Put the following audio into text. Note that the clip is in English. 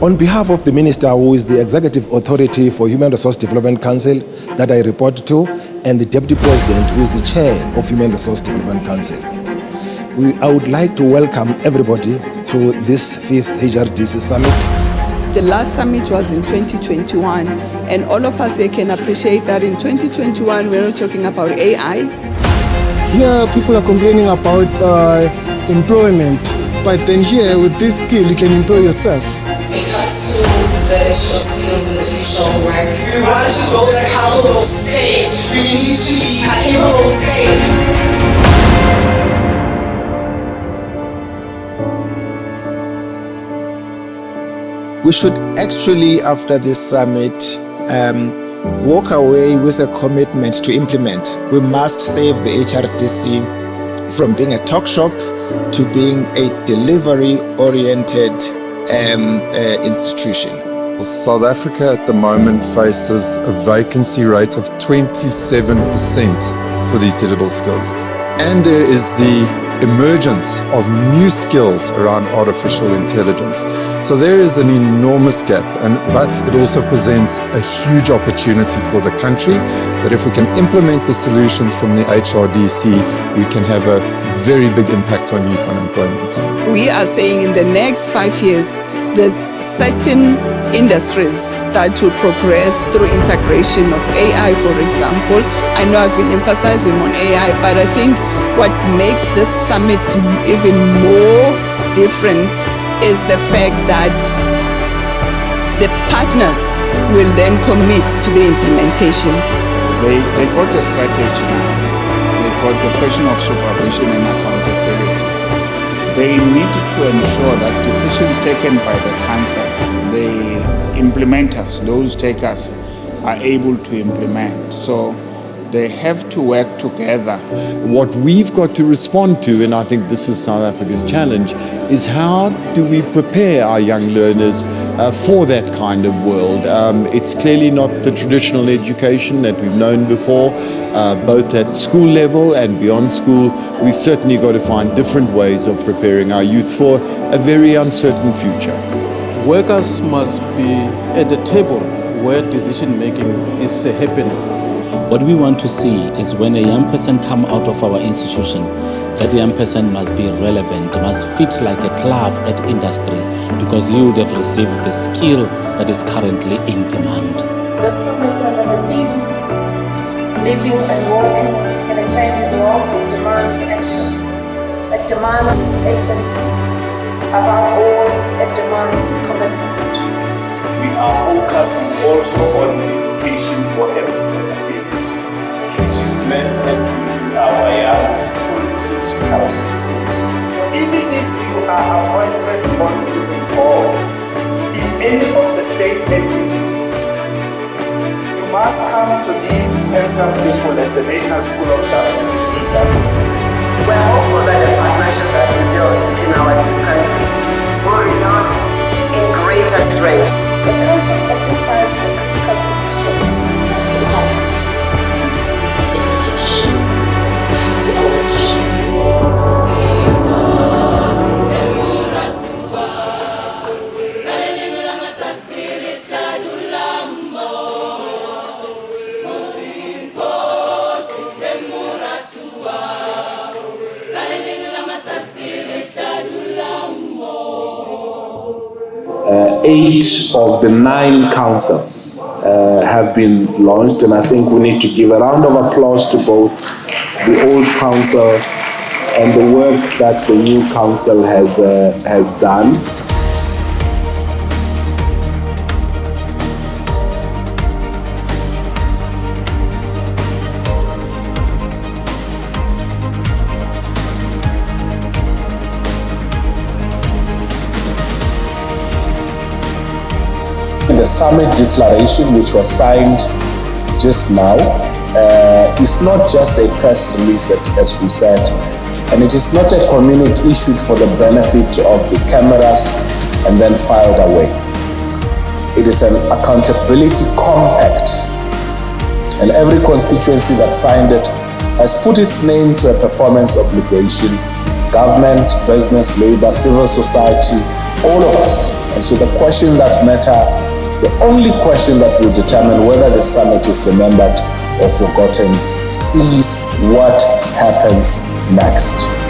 On behalf of the Minister, who is the Executive Authority for Human Resource Development Council that I report to, and the Deputy President, who is the Chair of Human Resource Development Council, I would like to welcome everybody to this 5th HRDC Summit. The last summit was in 2021, and all of us here can appreciate that in 2021 we're not talking about AI. Here people are complaining about employment, but then here with this skill you can employ yourself. It comes to the issue of skills in the future of work. We want to build a capable state. We need to be a capable state. We should actually, after this summit, walk away with a commitment to implement. We must save the HRDC from being a talk shop to being a delivery-oriented institution. South Africa at the moment faces a vacancy rate of 27% for these digital skills. And there is the emergence of new skills around artificial intelligence. So there is an enormous gap, but it also presents a huge opportunity for the country, that if we can implement the solutions from the HRDC, we can have a very big impact on youth unemployment. We are saying in the next 5 years, there's certain industries that will progress through integration of AI, for example. I know I've been emphasizing on AI, but I think what makes this summit even more different is the fact that the partners will then commit to the implementation. They got a strategy now. They got the question of supervision and accountability. They need to ensure that decisions taken by the councils, the implementers, those takers, are able to implement. So they have to work together. What we've got to respond to, and I think this is South Africa's challenge, is how do we prepare our young learners for that kind of world. It's clearly not the traditional education that we've known before, both at school level and beyond school. We've certainly got to find different ways of preparing our youth for a very uncertain future. Workers must be at the table where decision making is happening. What we want to see is when a young person comes out of our institution, that young person must be relevant, must fit like a glove at industry, because you would have received the skill that is currently in demand. The summit has a theme, living and working in a changing world. It demands action. It demands agency. Above all, it demands commitment. We are focusing also on education for employability, which is meant at giving our young people critical skills. Even if you are appointed onto a board in any of the state entities, you must come to these handsome people at the National School of Government to be elected. We're hopeful that the partnerships that we build between our two countries will result in greater strength. The council occupies a critical position at the heart. Education is important to our children. 8 of the 9 councils have been launched, and I think we need to give a round of applause to both the old council and the work that the new council has done. The summit declaration, which was signed just now, is not just a press release, as we said, and it is not a communique issued for the benefit of the cameras and then filed away. It is an accountability compact, and every constituency that signed it has put its name to a performance obligation. Government, business, labor, civil society, all of us. And so the questions that matter, the only question that will determine whether the summit is remembered or forgotten, is what happens next.